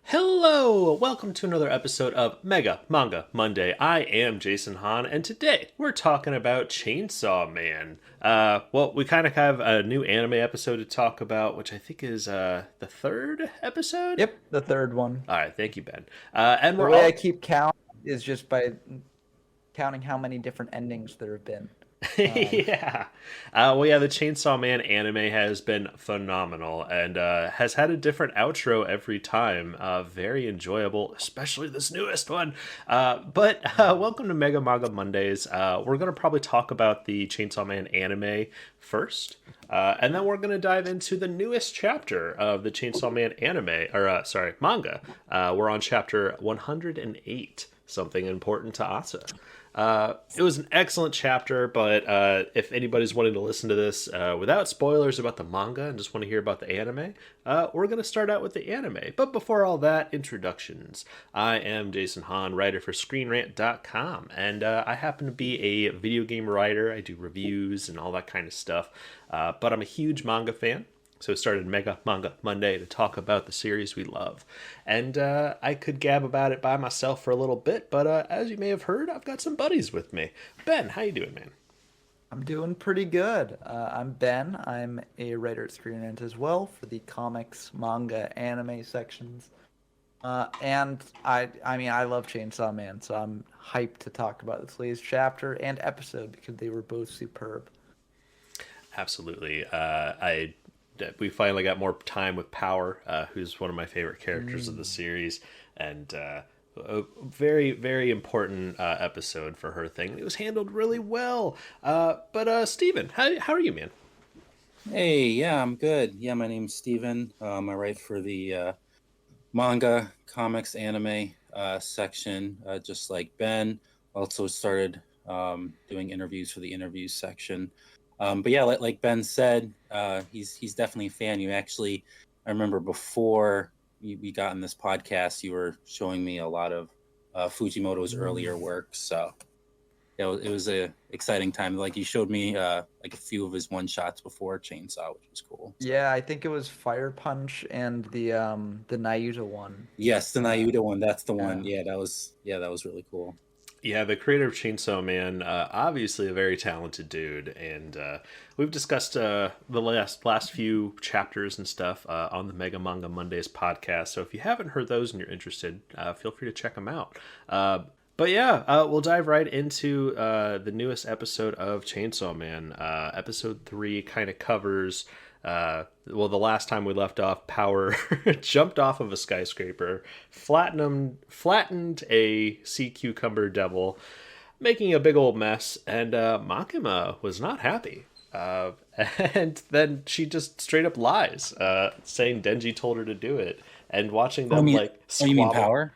Hello! Welcome to another episode of Mega Manga Monday. I am Jason Hahn, and today we're talking about Chainsaw Man. We kind of have a new anime episode to talk about, which I think is the third episode? Yep, the third one. Alright, thank you, Ben. And The we're way I all. keep count is just by counting how many different endings there have been. Yeah. The Chainsaw Man anime has been phenomenal and has had a different outro every time. Very enjoyable, especially this newest one. Welcome to Mega Manga Mondays. We're going to probably talk about the Chainsaw Man anime first. And then we're going to dive into the newest chapter of the Chainsaw Man manga. We're on chapter 108, Something Important to Asa. It was an excellent chapter, but if anybody's wanting to listen to this without spoilers about the manga and just want to hear about the anime, we're going to start out with the anime. But before all that, introductions. I am Jason Hahn, writer for ScreenRant.com, and I happen to be a video game writer. I do reviews and all that kind of stuff, but I'm a huge manga fan. So I started Mega Manga Monday to talk about the series we love. And I could gab about it by myself for a little bit, but as you may have heard, I've got some buddies with me. Ben, how you doing, man? I'm doing pretty good. I'm Ben. I'm a writer at Screen Rant as well for the comics, manga, anime sections. And I love Chainsaw Man, so I'm hyped to talk about this latest chapter and episode because they were both superb. Absolutely. We finally got more time with Power, who's one of my favorite characters of the series, and a very, very important episode for her thing. It was handled really well. Steven, how are you, man? Hey, yeah, I'm good. Yeah, my name's Steven. I write for the manga, comics, anime section, just like Ben. Also started doing interviews for the interviews section. But yeah, like Ben said, he's definitely a fan. I remember before we got in this podcast, you were showing me a lot of Fujimoto's earlier work. So yeah, it was a exciting time. Like you showed me like a few of his one shots before Chainsaw, which was cool. Yeah, I think it was Fire Punch and the Nayuta one. Yes, the Nayuta one. That's the one. Yeah. That was really cool. Yeah, the creator of Chainsaw Man, obviously a very talented dude, and we've discussed the last few chapters and stuff on the Mega Manga Mondays podcast. So if you haven't heard those and you're interested, feel free to check them out. We'll dive right into the newest episode of Chainsaw Man. Episode 3 kind of covers. The last time we left off, Power jumped off of a skyscraper, flattened a sea cucumber devil, making a big old mess, and Makima was not happy. And then she just straight up lies, saying Denji told her to do it, and watching them squabble. You mean Power?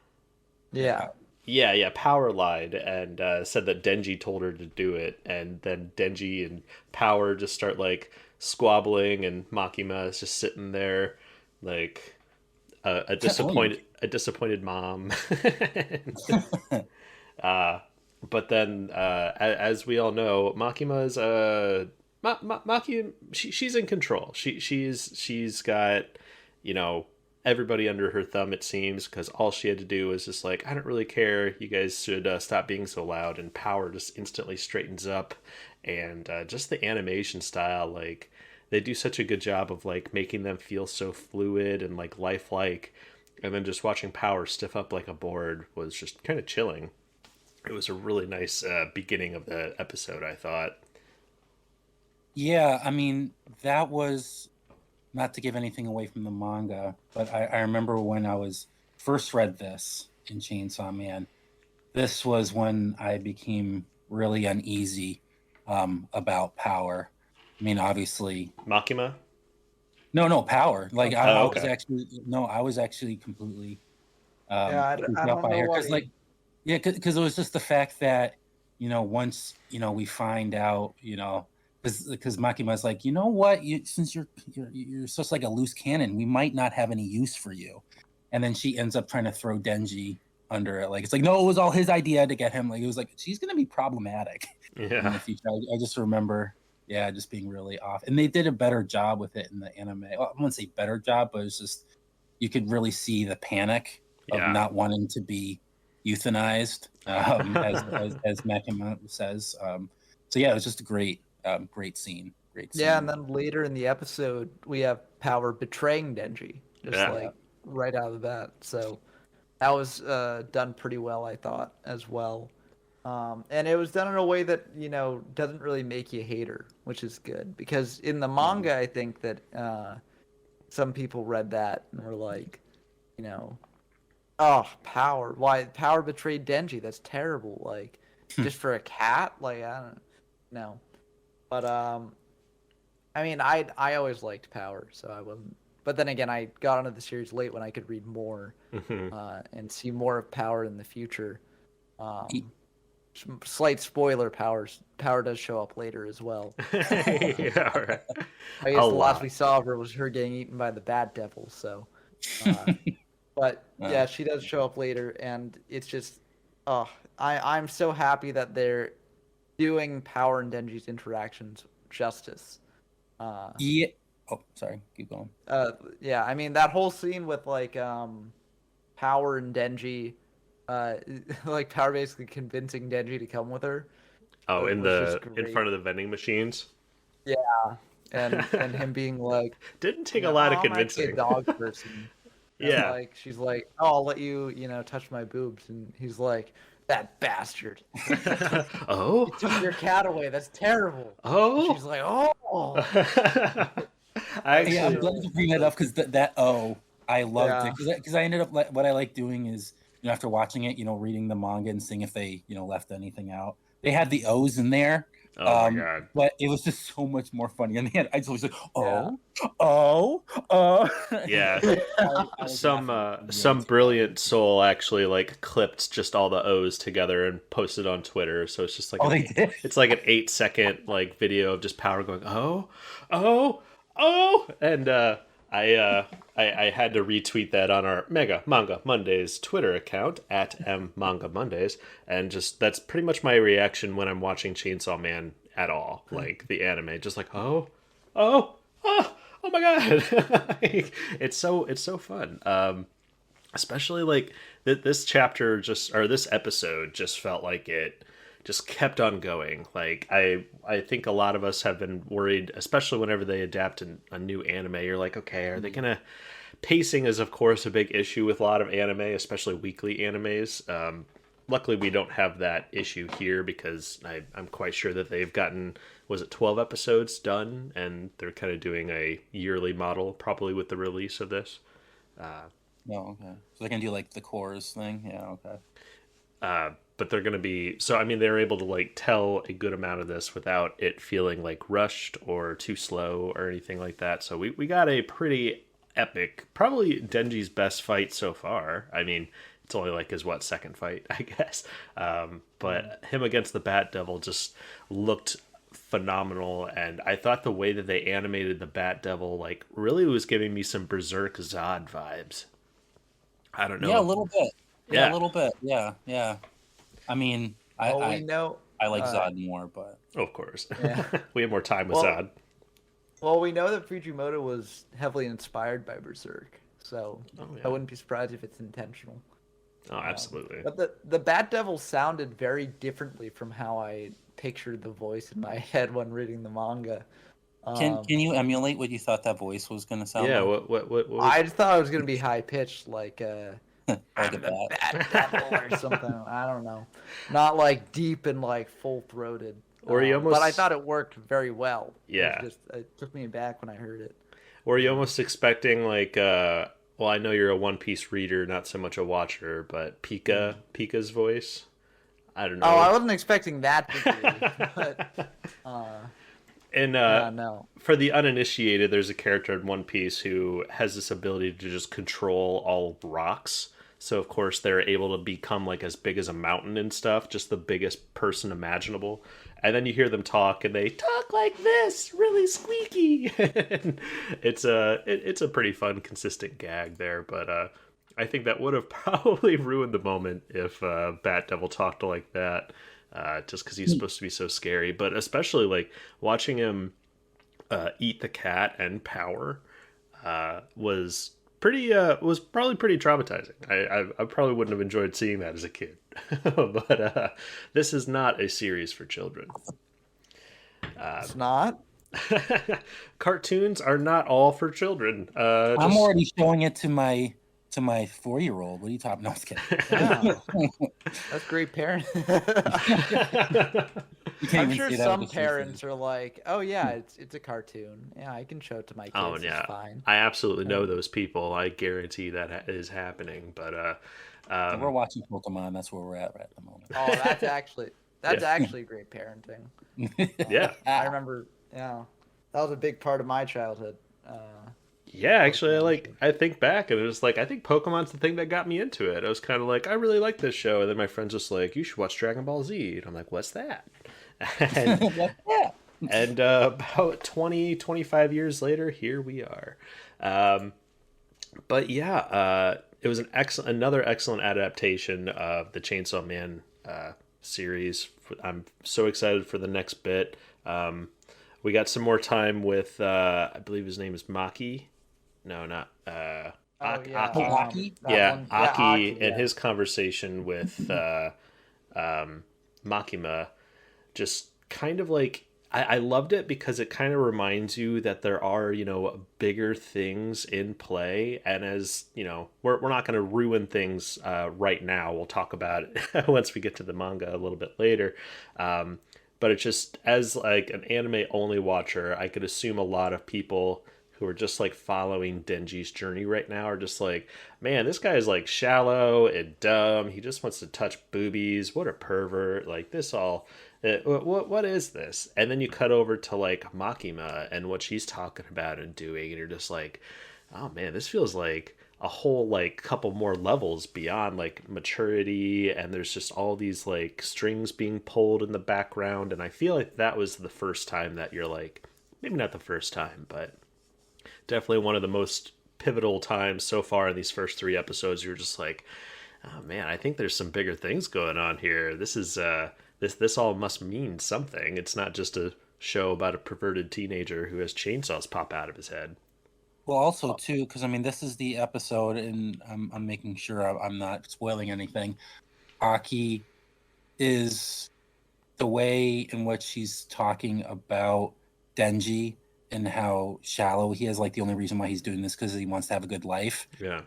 Yeah. Yeah, Power lied and said that Denji told her to do it, and then Denji and Power just start squabbling, and Makima is just sitting there like a disappointed mom. But then, as we all know, Makima's Maki. She's in control. She's got, everybody under her thumb, it seems, because all she had to do was just I don't really care. You guys should stop being so loud. And Power just instantly straightens up, and just the animation style, they do such a good job of making them feel so fluid and lifelike. And then just watching Power stiff up like a board was just kind of chilling. It was a really nice beginning of the episode, I thought. Yeah, I mean, that was, not to give anything away from the manga, but I remember when I was first read this in Chainsaw Man, this was when I became really uneasy about Power. I mean, obviously... Makima? No, Power. Okay. I was actually completely I don't know by her. why. Because it was just the fact that, once, we find out, because Makima's like, you know what, since you're such a loose cannon, we might not have any use for you. And then she ends up trying to throw Denji under it. It's no, it was all his idea to get him. It was she's going to be problematic in the future. I just remember, just being really off. And they did a better job with it in the anime. Well, I wouldn't say better job, but it's just you could really see the panic of Yeah. not wanting to be euthanized, as Makima says. So yeah, it was just a great scene. Great scene. Yeah, and then later in the episode, we have Power betraying Denji, just Yeah. like right out of the bat. So that was done pretty well, I thought, as well. And it was done in a way that, doesn't really make you hate her, which is good. Because in the manga, I think that some people read that and were like, oh, Power. Why Power betrayed Denji? That's terrible. Like, just for a cat? Like, I don't know. But I mean, I always liked Power, so I wasn't. But then again, I got onto the series late when I could read more and see more of Power in the future. Slight spoiler: Power does show up later as well. Yeah, right. I guess the last we saw of her was her getting eaten by the Bat Devil. So, but yeah, she does show up later, and it's just, I'm so happy that they're doing Power and Denji's interactions justice. Yeah. Oh, sorry. Keep going. Yeah, I mean that whole scene with like Power and Denji, like Power basically convincing Denji to come with her. Oh, in front of the vending machines. Yeah, and him being like, didn't take a lot of convincing. I'm actually a dog person. Yeah. Like she's like, oh, I'll let you, touch my boobs, and he's like, that bastard. Oh, he took your cat away. That's terrible. Oh, and she's like, oh. I'm glad you bring that up because I loved it because I ended up what I like doing is after watching it, reading the manga and seeing if they left anything out. They had the O's in there. Oh my god! But it was just so much more funny. And I was always like, Yeah. Some brilliant soul actually like clipped just all the O's together and posted on Twitter. So it's just like it's like an 8-second like video of just Power going and I had to retweet that on our Manga Mondays Twitter account at Manga Mondays, and just that's pretty much my reaction when I'm watching Chainsaw Man at all, like the anime, just like oh my god, it's so fun. Especially like this chapter this episode just felt like it just kept on going. Like I think a lot of us have been worried, especially whenever they adapt a new anime. You're like, okay, are they gonna? Pacing is of course a big issue with a lot of anime, especially weekly animes. Luckily, we don't have that issue here because I'm quite sure that they've gotten 12 episodes done, and they're kind of doing a yearly model, probably with the release of this. Okay. So they're gonna do like the cores thing. Yeah. Okay. But they're going to be they're able to like tell a good amount of this without it feeling like rushed or too slow or anything like that. So we got a pretty epic, probably Denji's best fight so far. I mean, it's only like his second fight, I guess. But him against the Bat Devil just looked phenomenal, and I thought the way that they animated the Bat Devil like really was giving me some Berserk Zod vibes. I don't know. Yeah, a little bit. Yeah, a little bit. Yeah. I mean, I like Zod more, but of course, we have more time with Zod. Well, we know that Fujimoto was heavily inspired by Berserk, so I wouldn't be surprised if it's intentional. Oh, absolutely. But the Bat Devil sounded very differently from how I pictured the voice in my head when reading the manga. Can you emulate what you thought that voice was going to sound like? Yeah, what I just thought it was going to be high pitched, like like a Bat Devil or something. I don't know. Not like deep and like full throated. Or you almost. But I thought it worked very well. Yeah. It took me back when I heard it. Were you almost expecting like well, I know you're a One Piece reader, not so much a watcher, but Pika's voice? I don't know. Oh, I wasn't expecting that but no. For the uninitiated, there's a character in One Piece who has this ability to just control all rocks. So of course they're able to become like as big as a mountain and stuff, just the biggest person imaginable. And then you hear them talk, and they talk like this, really squeaky. It's a pretty fun, consistent gag there. But I think that would have probably ruined the moment if Bat Devil talked like that, just because he's supposed to be so scary. But especially like watching him eat the cat and Power was pretty was probably pretty traumatizing. I probably wouldn't have enjoyed seeing that as a kid. But this is not a series for children. It's not. Cartoons are not all for children. I'm already showing it to my 4-year-old. What are you talking? No, I was kidding. Yeah. That's great parent. I'm sure some parents are like, "Oh yeah, it's a cartoon. Yeah, I can show it to my kids. Oh yeah, it's fine." I absolutely know those people. I guarantee that is happening. But we're watching Pokemon. That's where we're at right at the moment. Oh, that's actually great parenting. Yeah, I remember. Yeah, that was a big part of my childhood. Yeah, actually, I think back and it was like I think Pokemon's the thing that got me into it. I was kind of like I really like this show, and then my friends just like you should watch Dragon Ball Z, and I'm like, what's that? And, and about 25 years later, here we are. But yeah, it was another excellent adaptation of the Chainsaw Man series. I'm so excited for the next bit. We got some more time with I believe his name is Maki. No, not Aki. Aki? Yeah, Aki and yeah. his conversation with Makima, just kind of like I loved it because it kind of reminds you that there are, bigger things in play. And as, we're not going to ruin things right now. We'll talk about it once we get to the manga a little bit later. But it's just, as like an anime only watcher, I could assume a lot of people who are just like following Denji's journey right now are just like, man, this guy is like shallow and dumb. He just wants to touch boobies. What a pervert. Like this all... what is this? And then you cut over to like Makima and what she's talking about and doing, and you're just like, oh man, this feels like a whole like couple more levels beyond like maturity, and there's just all these like strings being pulled in the background. And I feel like that was the first time that you're like, maybe not the first time, but definitely one of the most pivotal times so far in these first 3 episodes. You're just like, oh man, I think there's some bigger things going on here. This is this all must mean something. It's not just a show about a perverted teenager who has chainsaws pop out of his head. Well, also too, because I mean, this is the episode, and I'm making sure I'm not spoiling anything. Aki is the way in which he's talking about Denji and how shallow he is. Like the only reason why he's doing this because he wants to have a good life. Yeah,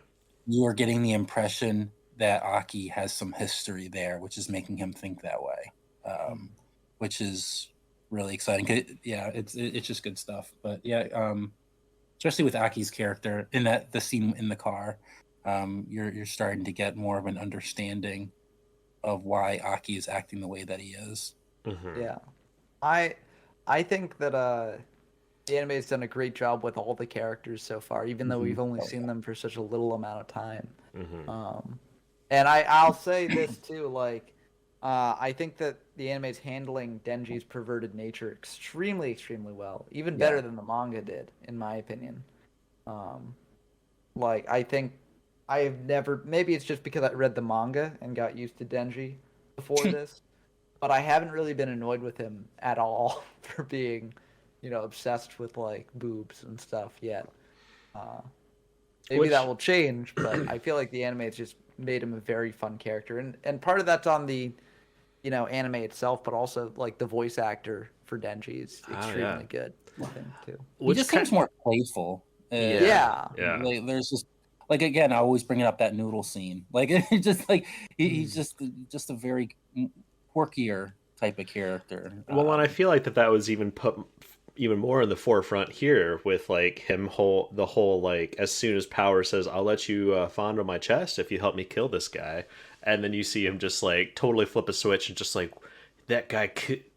you are getting the impression that Aki has some history there, which is making him think that way. Which is really exciting. Yeah, it's just good stuff. But yeah, especially with Aki's character in the scene in the car, you're starting to get more of an understanding of why Aki is acting the way that he is. Mm-hmm. Yeah, I think that the anime has done a great job with all the characters so far, even though we've only seen them for such a little amount of time. Mm-hmm. And I'll say this too, like. I think that the anime is handling Denji's perverted nature extremely, extremely well. Even better than the manga did, in my opinion. Like, I think I've never... Maybe it's just because I read the manga and got used to Denji before this. But I haven't really been annoyed with him at all for being, obsessed with, like, boobs and stuff yet. Maybe that will change, but I feel like the anime has just made him a very fun character. And part of that's on the... anime itself, but also like the voice actor for Denji is extremely good. I think too. He just seems more playful. Yeah. Like, there's just like again, I always bring it up that noodle scene. Like it's just like he's just a very quirkier type of character. Well, and I feel like that was even put even more in the forefront here with like him the whole like as soon as Power says I'll let you fondle my chest if you help me kill this guy. And then you see him just like totally flip a switch and just like, that guy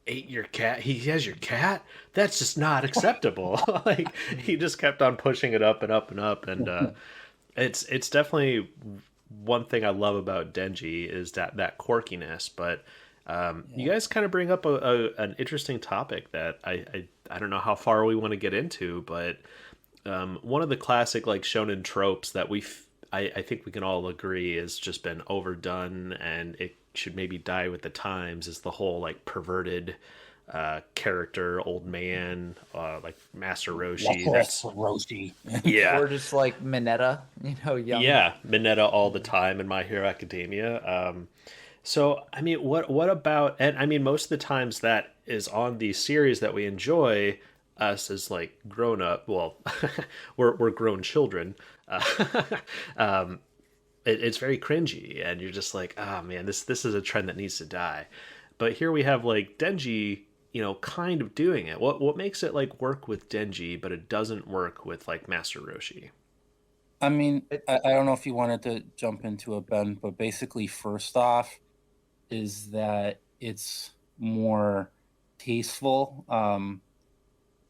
ate your cat. He has your cat? That's just not acceptable. Like he just kept on pushing it up and up and up. And it's definitely one thing I love about Denji is that quirkiness. But you guys kind of bring up an interesting topic that I don't know how far we want to get into, but one of the classic like shonen tropes that I think we can all agree has just been overdone and it should maybe die with the times is the whole like perverted character, old man, like Master Roshi. Yes, That's Roshi. yeah, Or just like Mineta, young. yeah, Mineta all the time in My Hero Academia. So I mean, what about? And I mean, most of the times that is on the series that we enjoy. Us as like grown up, well, we're grown children. Uh, it's very cringy, and you're just like, oh man, this is a trend that needs to die. But here we have like Denji, kind of doing it. What makes it like work with Denji, but it doesn't work with like Master Roshi? I mean, I don't know if you wanted to jump into it, Ben, but basically, first off, is that it's more tasteful.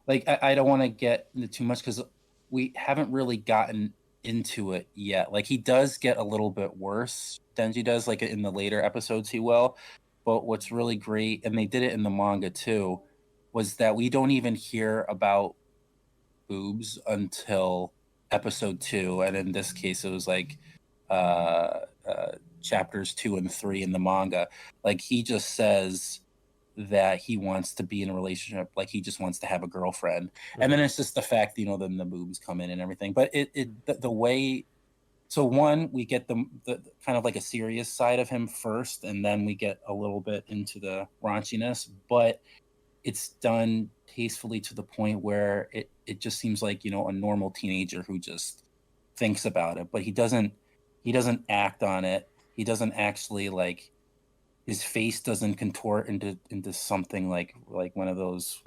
Like I don't want to get into too much because we haven't really gotten into it yet. Like he does get a little bit worse. Denji does, like in the later episodes, he will. But what's really great, and they did it in the manga too, was that we don't even hear about boobs until episode 2, and in this case, it was like uh, chapters 2 and 3 in the manga. Like he just says that he wants to be in a relationship, like he just wants to have a girlfriend, and then it's just the fact, then the boobs come in and everything. But the way, so one, we get the kind of like a serious side of him first, and then we get a little bit into the raunchiness, but it's done tastefully to the point where it just seems like a normal teenager who just thinks about it, but he doesn't act on it. He doesn't actually like, his face doesn't contort into something like one of those,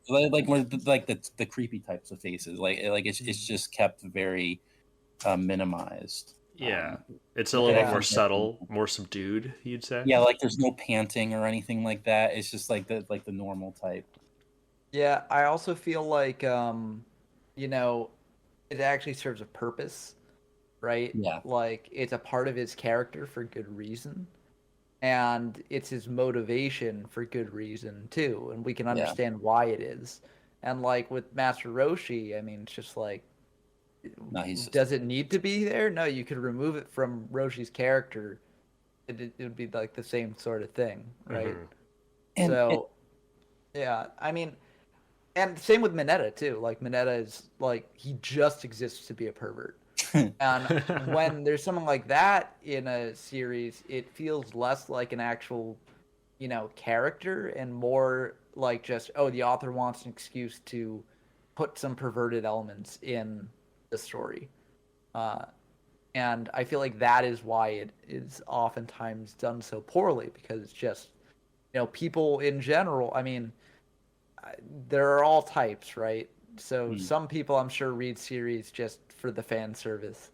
like one of the creepy types of faces. Like it's just kept very minimized. Yeah, it's a little And I bit more Yeah. think that, subtle, more subdued, you'd say. yeah, like there's no panting or anything like that. It's just like the normal type. Yeah, I also feel like you know, it actually serves a purpose, right? Yeah, Like it's a part of his character for good reason, and it's his motivation for good reason too, and we can yeah. understand why it is. And like with Master Roshi, I mean, it's just like, No, he's just, does it need to be there? No, you could remove it from Roshi's character. It would be like the same sort of thing, right? Hmm. and So, yeah, I mean, and same with Mineta too. Like Mineta is like, he just exists to be a pervert. And when there's someone like that in a series, it feels less like an actual, character and more like just, oh, the author wants an excuse to put some perverted elements in the story. Uh, and I feel like that is why it is oftentimes done so poorly, because it's just, people in general. I mean, there are all types, right? So Hmm. some people, I'm sure, read series just for the fan service,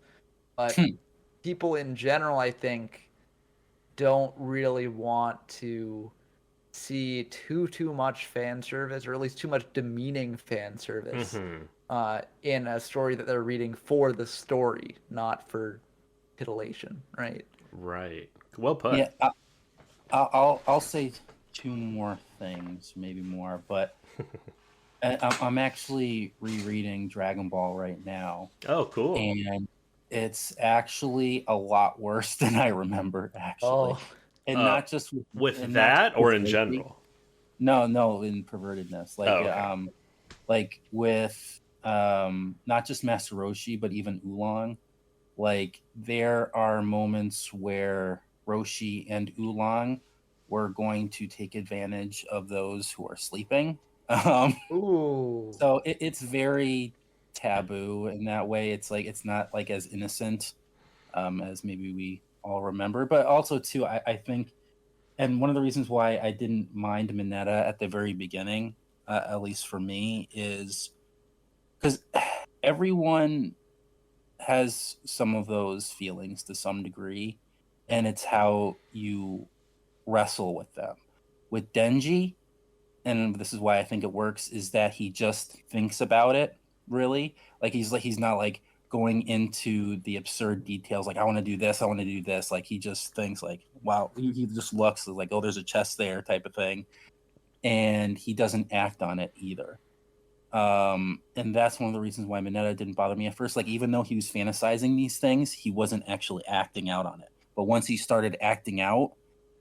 but Hmm. people in general, I think, don't really want to see too much fan service, or at least too much demeaning fan service, Hmm. in a story that they're reading for the story, not for titillation, right? Right. Well put. Yeah, I'll say two more things, maybe more, but I'm actually rereading Dragon Ball right now, Oh, cool. and it's actually a lot worse than I remember, actually, Oh, and Uh, not just with with and not just that with or in Roshi. general? No, no, in pervertedness, Oh, okay. like with not just Master Roshi, but even Oolong. Like there are moments where Roshi and Oolong were going to take advantage of those who are sleeping. Um, ooh, so it's very taboo in that way. It's like it's not like as innocent as maybe we all remember. But also too, I think, and one of the reasons why I didn't mind Mineta at the very beginning, at least for me, is because everyone has some of those feelings to some degree, and it's how you wrestle with them. With Denji, and this is why I think it works, is that he just thinks about it, really. Like he's not like going into the absurd details, like I want to do this, I want to do this. Like he just thinks like, wow, he just looks like, oh, there's a chest there type of thing, and he doesn't act on it either. And that's one of the reasons why Mineta didn't bother me at first. Like, even though he was fantasizing these things, he wasn't actually acting out on it. But once he started acting out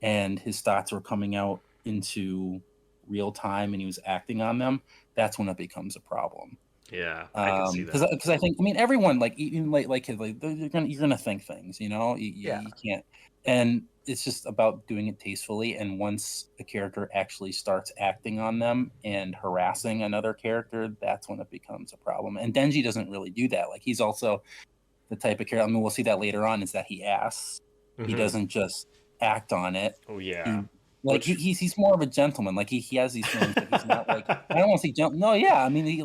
and his thoughts were coming out into real time and he was acting on them, that's when it becomes a problem. Yeah, I can see that. Because I think, I mean, everyone, like, even like kids, like, you're gonna think things, you know, Yeah. you can't, and it's just about doing it tastefully. And once a character actually starts acting on them and harassing another character, that's when it becomes a problem. And Denji doesn't really do that. Like, he's also the type of character. I mean, we'll see that later on. Is that he asks, he doesn't just act on it. Oh yeah. He, like, he's more of a gentleman. Like, he has these feelings, but he's not like, I don't want to say gentleman. No, yeah, I mean, he's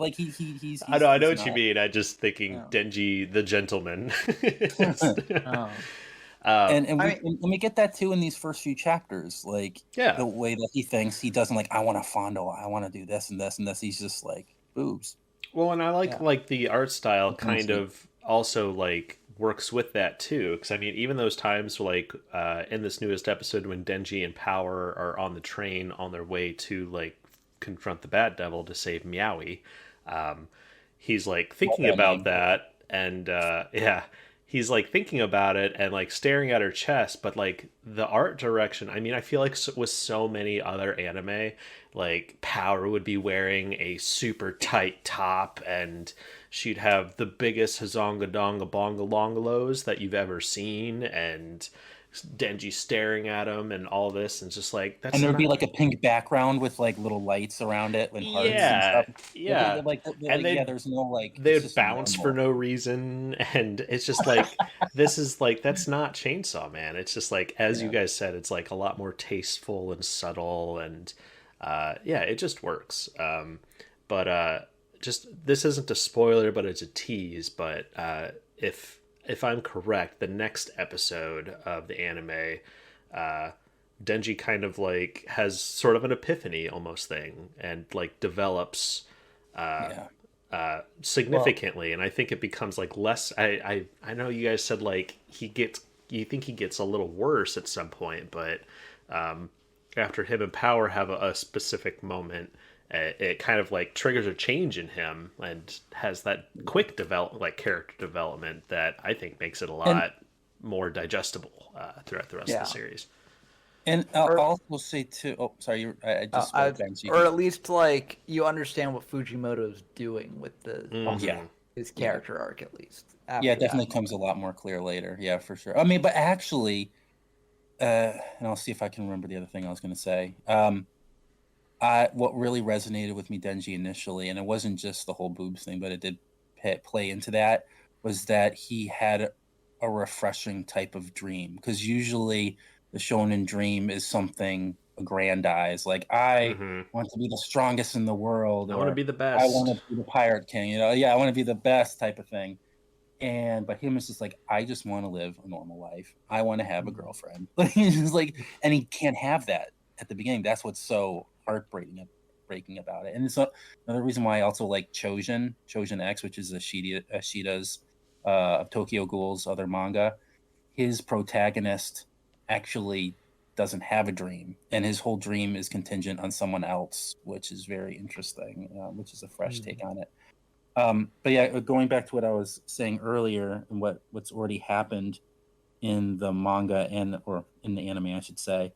I know what not, you mean. I just thinking Yeah. Denji the gentleman. Oh. And we get that too in these first few chapters. Like, Yeah. the way that he thinks, he doesn't like, I want to fondle, I want to do this and this and this. He's just like, boobs. Well, and I like the art style kind Honzy. of also like works with that too, because I mean even those times like in this newest episode when Denji and Power are on the train on their way to like confront the Bat Devil to save Meowie, he's like thinking about that, and yeah, he's like thinking about it and like staring at her chest, but like the art direction, I mean, I feel like with so many other anime, like Power would be wearing a super tight top and she'd have the biggest hazonga donga bonga longalos that you've ever seen, and Denji staring at him and all this, and just like that's. And there'd be like a pink background with like little lights around it and hearts and stuff. Yeah. There's no like. They'd bounce for no reason, and it's just like this is like that's not Chainsaw Man. It's just like as you guys said, it's like a lot more tasteful and subtle, and yeah, it just works. But just this isn't a spoiler, but it's a tease. But if I'm correct, the next episode of the anime, Denji kind of like has sort of an epiphany almost thing, and like develops significantly. And I think it becomes like less. I know you guys said like you think he gets a little worse at some point, but after him and Power have a specific moment, it kind of like triggers a change in him and has that quick character development that I think makes it a lot more digestible throughout the rest of the series. And I'll also say too. Oh, sorry, I just or at least like you understand what Fujimoto's doing with his character arc at least. Yeah, it definitely comes a lot more clear later. Yeah, for sure. I mean, but actually, and I'll see if I can remember the other thing I was going to say. What really resonated with me, Denji, initially, and it wasn't just the whole boobs thing, but it did play into that, was that he had a refreshing type of dream. Because usually the shonen dream is something aggrandized, like I want to be the strongest in the world, I want to be the best, I want to be the pirate king, you know, I want to be the best type of thing. But him is just like, I just want to live a normal life. I want to have a girlfriend. He's just like, and he can't have that at the beginning. That's what's so heartbreaking about it. And it's another reason why I also like Choujin X, which is Ashida's of Tokyo Ghoul's other manga. His protagonist actually doesn't have a dream, and his whole dream is contingent on someone else, which is very interesting, which is a fresh take on it. But yeah, going back to what I was saying earlier and what's already happened in the manga or in the anime, I should say,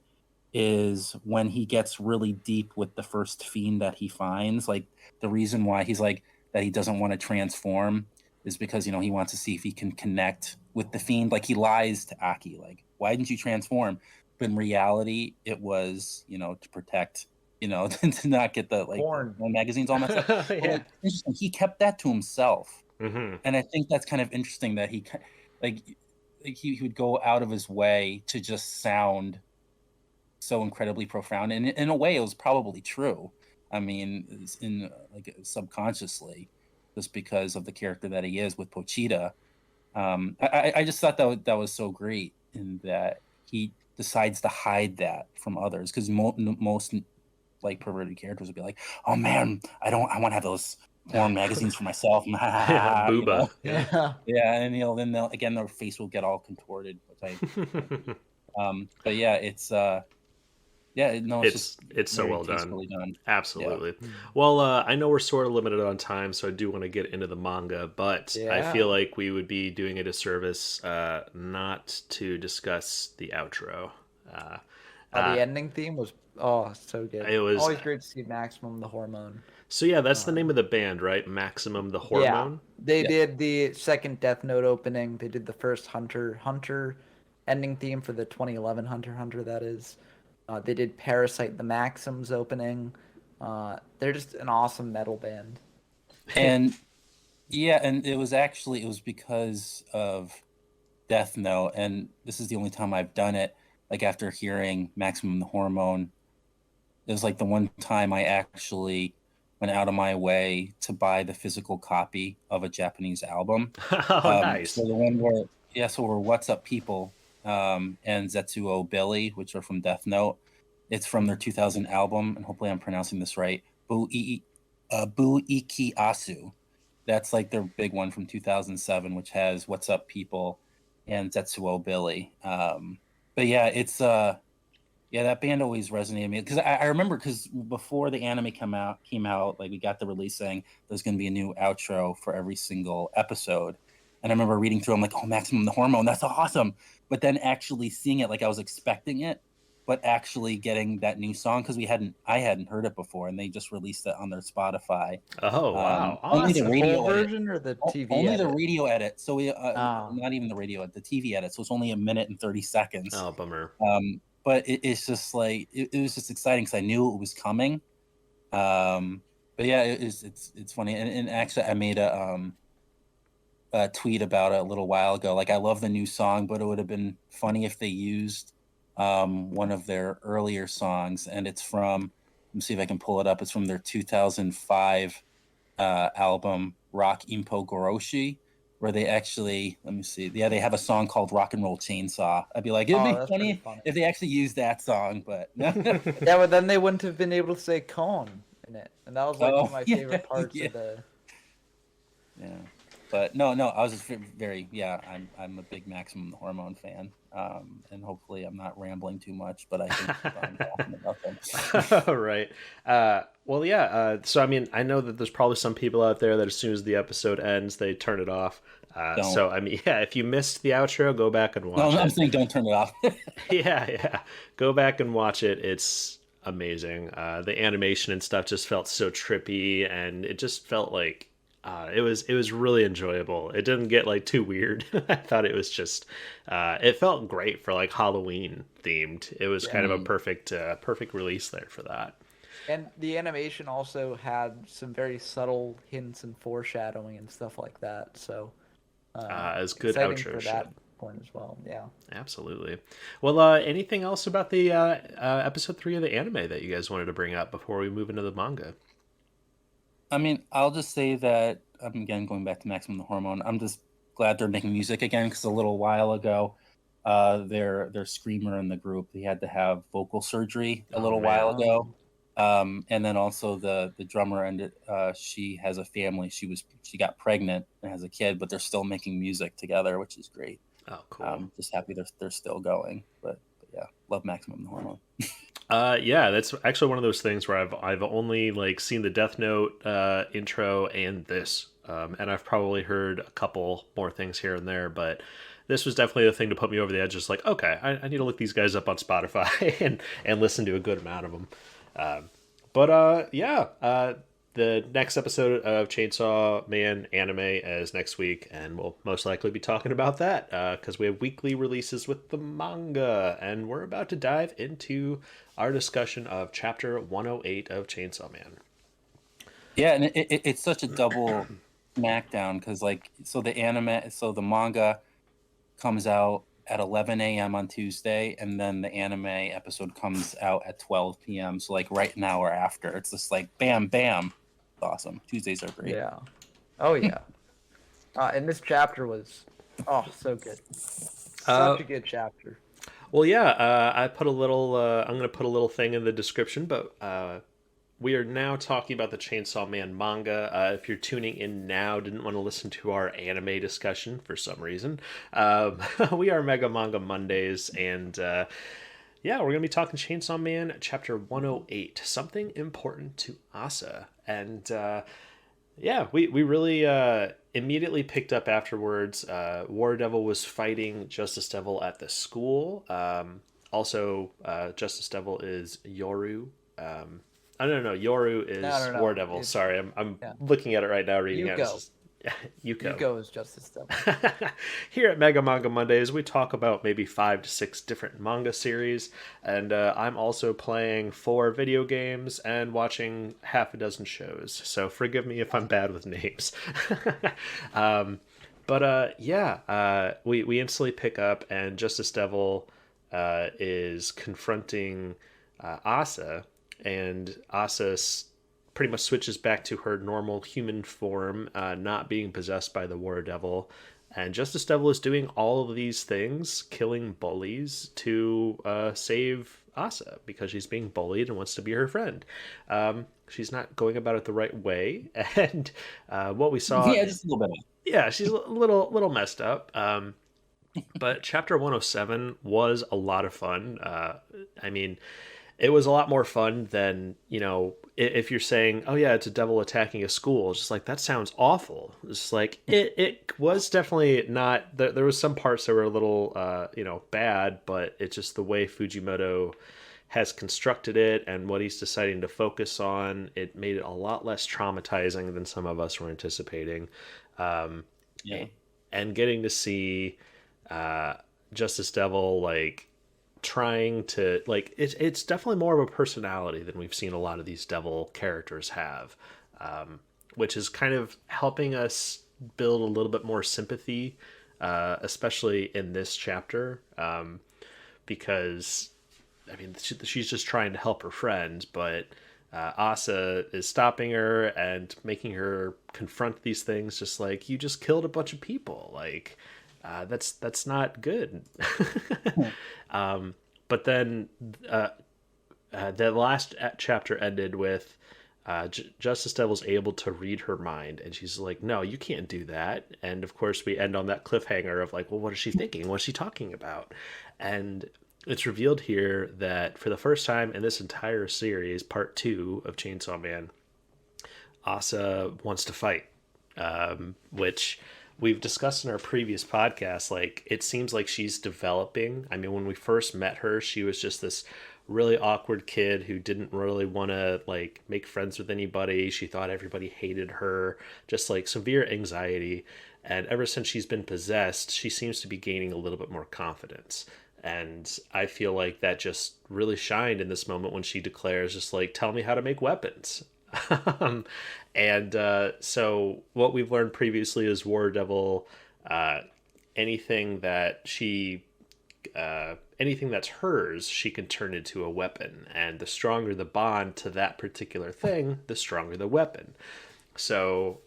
is when he gets really deep with the first fiend that he finds. Like, the reason why he's like that he doesn't want to transform is because, you know, he wants to see if he can connect with the fiend. Like, he lies to Aki, like, why didn't you transform? But in reality, it was, you know, to protect, you know, to not get the like magazines all messed up. Yeah. Interesting. He kept that to himself, and I think that's kind of interesting that he would go out of his way to just sound so incredibly profound, and in a way, it was probably true. I mean, it's in like subconsciously, just because of the character that he is with Pochita. I just thought that was so great in that he decides to hide that from others, because most like perverted characters would be like, "Oh man, I want to have those porn magazines for myself." yeah, booba. You know? Yeah, and you know, then again their face will get all contorted. But yeah, it's it's so well done. Absolutely. Yeah. Well, I know we're sort of limited on time, so I do want to get into the manga, but I feel like we would be doing it a service not to discuss the outro. The Uh, ending theme was so good. it was Always great to see Maximum the Hormone. so yeah. That's the name Um, of the band, right? Maximum the yeah, Hormone. they Yeah. did the second Death Note opening. They did the first Hunter ending theme for the 2011 Hunter x Hunter. That is. They did Parasite the Maxims opening. They're just an awesome metal band. And yeah, and it was because of Death Note, and this is the only time I've done it. Like after hearing Maximum the Hormone, it was like the one time I actually went out of my way to buy the physical copy of a Japanese album. Oh, nice. So the one where so where What's Up People and Zetsuo Billy, which are from Death Note. It's from their 2000 album, and hopefully I'm pronouncing this right. Bu Iki Asu. That's like their big one from 2007, which has What's Up People and Zetsuo Billy. But yeah, it's yeah, that band always resonated with me because I remember because before the anime came out, like we got the release saying there's going to be a new outro for every single episode, and I remember reading through. I'm like, oh, Maximum the Hormone, that's awesome. But then actually seeing it, like I was expecting it, but actually getting that new song because I hadn't heard it before, and they just released it on their Spotify. Oh, wow. Only the The Awesome. radio full edit. version or the TV Only edit? the radio edit. So we Oh. not even the radio edit, the TV edit. So it's only a minute and 30 seconds. Oh, bummer. But it's just like it was just exciting because I knew it was coming. But yeah, it's funny, and actually I made a tweet about it a little while ago. Like I love the new song, but it would have been funny if they used one of their earlier songs, and it's from. Let me see if I can pull it up. It's from their 2005 album Rock Impo Goroshi, where they actually, let me see, yeah, they have a song called Rock and Roll Chainsaw. I'd be like, it'd be That's pretty funny if they actually used that song, but Yeah, but then they wouldn't have been able to say cone in it, and that was like one of my favorite parts of the. Yeah, but no, I was just very I'm a big Maximum the Hormone fan, and hopefully I'm not rambling too much, but I think I'm talking about them. Right. Well, yeah. So, I mean, I know that there's probably some people out there that as soon as the episode ends, they turn it off. Don't. So, I mean, yeah, if you missed the outro, go back and watch No, I'm it. saying don't turn it off. Yeah. Go back and watch it. It's amazing. The animation and stuff just felt so trippy, and it just felt like it was really enjoyable. It didn't get like too weird. I thought it was just it felt great for like Halloween themed. It was kind of a perfect release there for that. And the animation also had some very subtle hints and foreshadowing and stuff like that. So, As good exciting outro for should. that point as well. Yeah. Absolutely. Well, anything else about the episode 3 of the anime that you guys wanted to bring up before we move into the manga? I mean, I'll just say that again going back to Maximum the Hormone. I'm just glad they're making music again because a little while ago, their screamer in the group they had to have vocal surgery a little while ago. And then also the drummer ended. She has a family. She got pregnant and has a kid, but they're still making music together, which is great. Oh, cool. Just happy they're still going. But yeah, love Maximum the Hormone. Yeah, that's actually one of those things where I've only like seen the Death Note intro and this, and I've probably heard a couple more things here and there, but this was definitely the thing to put me over the edge. Just like, okay, I need to look these guys up on Spotify and listen to a good amount of them. The next episode of Chainsaw Man anime is next week, and we'll most likely be talking about that because we have weekly releases with the manga, and we're about to dive into our discussion of chapter 108 of Chainsaw Man. Yeah, and it's such a double smackdown because the manga comes out at 11 a.m. on Tuesday, and then the anime episode comes out at 12 p.m. So like right an hour after, it's just like bam, bam. It's awesome. Tuesdays are great. Yeah. Oh yeah. And this chapter was so good. Such a good chapter. Well, yeah, I put a little. I'm going to put a little thing in the description, but we are now talking about the Chainsaw Man manga. If you're tuning in now, didn't want to listen to our anime discussion for some reason, we are Mega Manga Mondays, and yeah, we're going to be talking Chainsaw Man chapter 108, Something Important to Asa. And yeah, we really immediately picked up afterwards. War Devil was fighting Justice Devil at the school. also, Justice Devil is Yoru. I don't know. Yoru is No, War Devil. it's, Sorry, I'm yeah. looking at it right now, reading it. It's Yuko. just, Yuko. Yuko is Justice Devil. Here at Mega Manga Mondays, we talk about maybe 5 to 6 different manga series, and I'm also playing 4 video games and watching half a dozen shows. So forgive me if I'm bad with names. We instantly pick up, and Justice Devil is confronting Asa, and pretty much switches back to her normal human form, not being possessed by the War Devil. And Justice Devil is doing all of these things, killing bullies to save Asa because she's being bullied and wants to be her friend. She's not going about it the right way, and what we saw, yeah, just a little bit. Yeah, she's a little messed up. But chapter 107 was a lot of fun. I mean, it was a lot more fun than, if you're saying, oh yeah, it's a devil attacking a school. It's just like, that sounds awful. It's like, it was definitely not, there was some parts that were a little, bad, but it's just the way Fujimoto has constructed it and what he's deciding to focus on. It made it a lot less traumatizing than some of us were anticipating. Yeah. And getting to see Justice Devil, like, trying to, like, it's definitely more of a personality than we've seen a lot of these devil characters have, which is kind of helping us build a little bit more sympathy, especially in this chapter, because I mean she's just trying to help her friend, but Asa is stopping her and making her confront these things, just like, you just killed a bunch of people, like, that's not good. But then the last chapter ended with Justice Devil's able to read her mind, and she's like, no, you can't do that. And of course we end on that cliffhanger of like, well, what is she thinking? What's she talking about? And it's revealed here that for the first time in this entire series, part 2 of Chainsaw Man, Asa wants to fight, which we've discussed in our previous podcast. Like, it seems like she's developing. I mean, when we first met her, she was just this really awkward kid who didn't really want to, like, make friends with anybody. She thought everybody hated her, just like severe anxiety. And ever since she's been possessed, she seems to be gaining a little bit more confidence. And I feel like that just really shined in this moment when she declares, just like, tell me how to make weapons. So what we've learned previously is War Devil, anything that's hers, she can turn into a weapon. And the stronger the bond to that particular thing, the stronger the weapon. So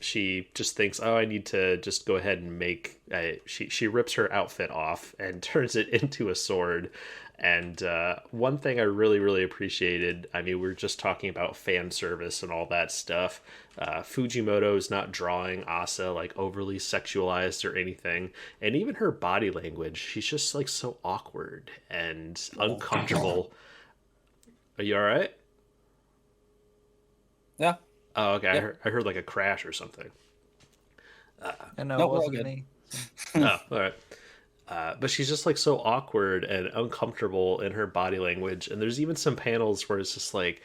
she just thinks, oh, I need to just go ahead and make... She rips her outfit off and turns it into a sword. And one thing I really, really appreciated, I mean, we're just talking about fan service and all that stuff. Fujimoto is not drawing Asa, like, overly sexualized or anything. And even her body language, she's just, like, so awkward and uncomfortable. Are you all right? Yeah. Oh, okay. Yeah. I heard like a crash or something. I know, it wasn't me. Oh, all right. But she's just like so awkward and uncomfortable in her body language. And there's even some panels where it's just like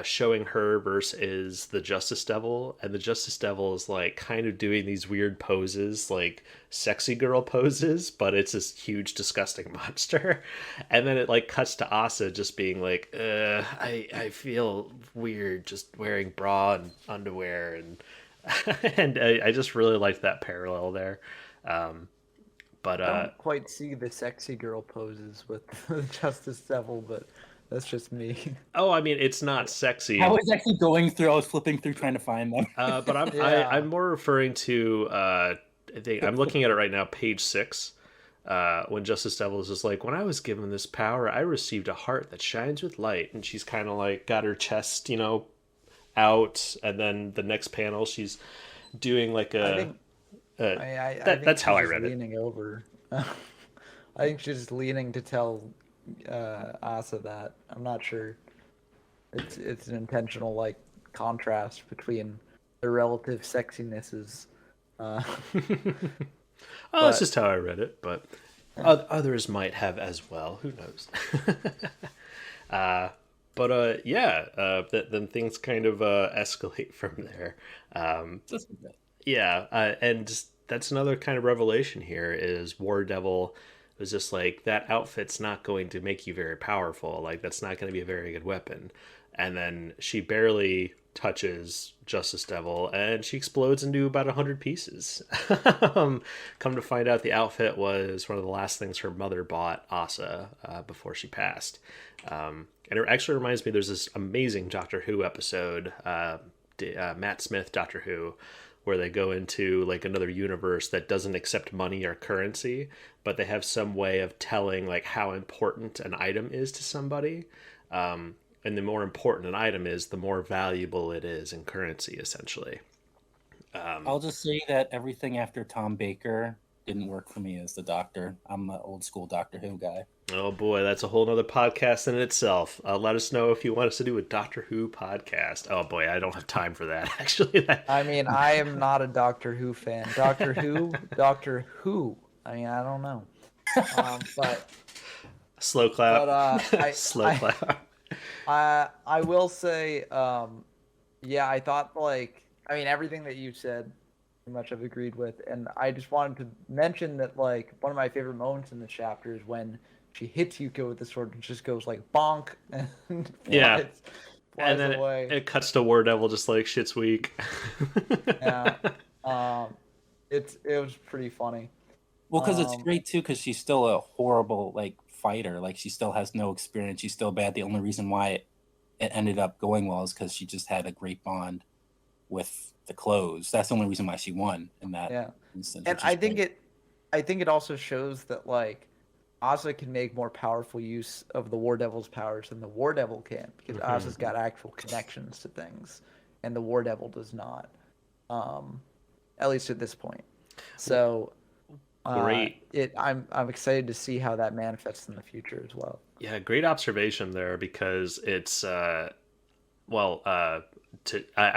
showing her versus the Justice Devil. And the Justice Devil is like kind of doing these weird poses, like sexy girl poses, but it's this huge, disgusting monster. And then it like cuts to Asa just being like, I feel weird just wearing bra and underwear. And I just really liked that parallel there. But I don't quite see the sexy girl poses with the Justice Devil, but that's just me. Oh, I mean, it's not sexy. I was actually going through. I was flipping through trying to find them. But I'm more referring to. I think I'm looking at it right now, page 6. When Justice Devil is just like, when I was given this power, I received a heart that shines with light, and she's kind of like got her chest, out, and then the next panel she's doing like a. I think that's how I read leaning over. I think she's just leaning to tell Asa that. I'm not sure. It's an intentional like contrast between their relative sexinesses. That's just how I read it. But Others might have as well. Who knows? uh, but yeah, then things kind of escalate from there. Just a bit. Yeah, and just, that's another kind of revelation here is War Devil was just like, that outfit's not going to make you very powerful. Like, that's not going to be a very good weapon. And then she barely touches Justice Devil and she explodes into about 100 pieces. Come to find out, the outfit was one of the last things her mother bought Asa before she passed. And it actually reminds me, there's this amazing Doctor Who episode, Matt Smith Doctor Who, where they go into like another universe that doesn't accept money or currency, but they have some way of telling like how important an item is to somebody. And the more important an item is, the more valuable it is in currency, essentially. I'll just say that everything after Tom Baker didn't work for me as the Doctor. I'm an old school Doctor Who guy. Oh boy, that's a whole nother podcast in itself. Let us know if you want us to do a Doctor Who podcast. Oh boy, I don't have time for that. Actually, I mean, I am not a Doctor Who fan. Doctor Who, Doctor Who. I mean, I don't know. But slow clap. But slow clap. I will say, yeah, I thought like, I mean, everything that you said, pretty much I've agreed with, and I just wanted to mention that like one of my favorite moments in the chapter is when she hits Yuko with the sword and just goes like bonk and Yeah. flies And then away. it cuts to War Devil just like, shit's weak. Yeah. It was pretty funny. Well, because it's great too, because she's still a horrible like fighter. Like she still has no experience. She's still bad. The only reason why it ended up going well is because she just had a great bond with the clothes. That's the only reason why she won in that instance. And I think it also shows that like Asa can make more powerful use of the War Devil's powers than the War Devil can, because Asa's got actual connections to things, and the War Devil does not. At least at this point. So great. I'm excited to see how that manifests in the future as well. Yeah, great observation there, because it's I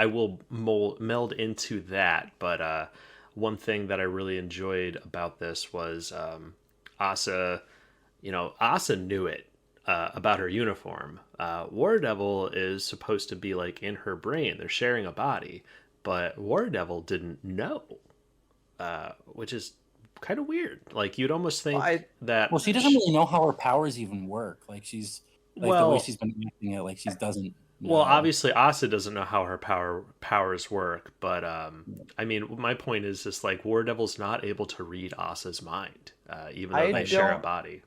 will meld into that, but one thing that I really enjoyed about this was Asa. Asa knew it about her uniform. War Devil is supposed to be like in her brain. They're sharing a body, but War Devil didn't know, which is kind of weird. Like, you'd almost think that. Well, she doesn't really know how her powers even work. Like, she's like the way she's been acting it, like she doesn't. Well, obviously, Asa doesn't know how her powers work, but I mean, my point is just like War Devil's not able to read Asa's mind, even though they share a body.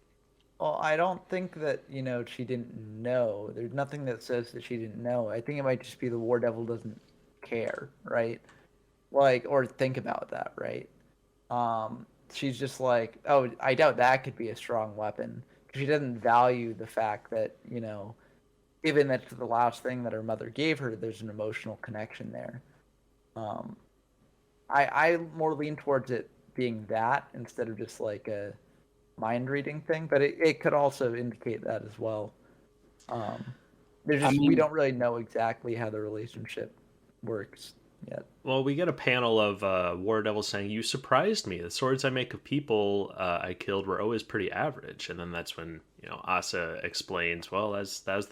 Well, I don't think that she didn't know. There's nothing that says that she didn't know. I think it might just be the War Devil doesn't care, right? Like, or think about that, right? She's just like, oh, I doubt that could be a strong weapon. She doesn't value the fact that given that's the last thing that her mother gave her, there's an emotional connection there. I more lean towards it being that instead of just like a mind reading thing, but it could also indicate that as well. We don't really know exactly how the relationship works yet. Well, we get a panel of War Devil saying, "You surprised me. The swords I make of people I killed were always pretty average." And then that's when Asa explains, "Well, that was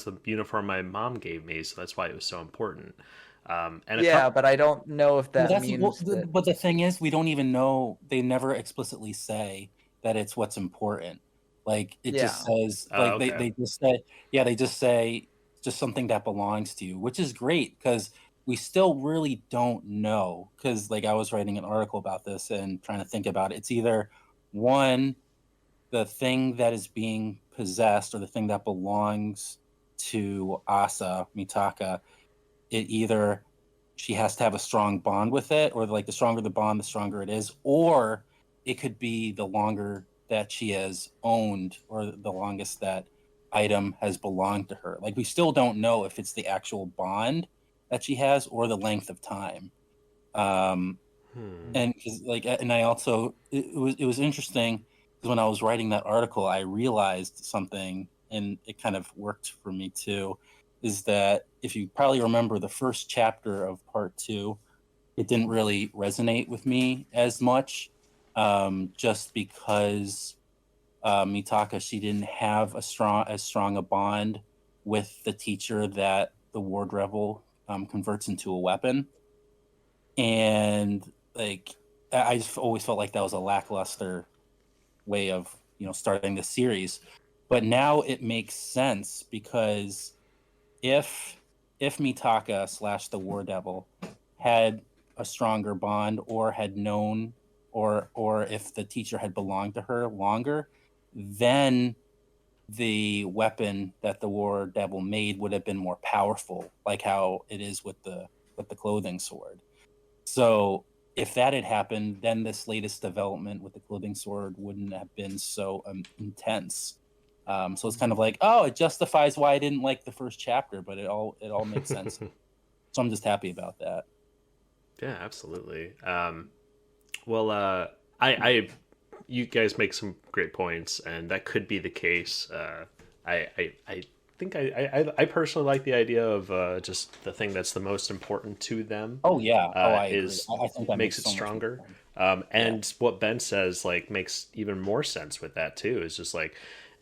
the uniform my mom gave me, so that's why it was so important." But I don't know if that means. But the thing is, we don't even know. They never explicitly say that it's what's important. Like it just says, like they just say, they just say just something that belongs to you, which is great because we still really don't know. Because like I was writing an article about this and trying to think about it. It's either one, the thing that is being possessed or the thing that belongs to Asa Mitaka. It either she has to have a strong bond with it, or like the stronger the bond, the stronger it is, or it could be the longer that she has owned or the longest that item has belonged to her. Like we still don't know if it's the actual bond that she has or the length of time. And I also it was interesting because when I was writing that article, I realized something, and it kind of worked for me too. Is that if you probably remember the first chapter of part 2, it didn't really resonate with me as much just because Mitaka, she didn't have as strong a bond with the teacher that the Ward Rebel converts into a weapon, and like I just always felt like that was a lackluster way of starting the series. But now it makes sense, because if Mitaka slash the War Devil had a stronger bond, or had known, or if the teacher had belonged to her longer, then the weapon that the War Devil made would have been more powerful, like how it is with the clothing sword. So if that had happened, then this latest development with the clothing sword wouldn't have been so intense. So it's kind of like, oh, it justifies why I didn't like the first chapter, but it all makes sense. So I'm just happy about that. Yeah, absolutely. Well, I you guys make some great points, and that could be the case. I think I personally like the idea of just the thing that's the most important to them. Oh yeah, I agree. Is I think that makes makes it so much stronger. sense. And what Ben says like makes even more sense with that too. Is just like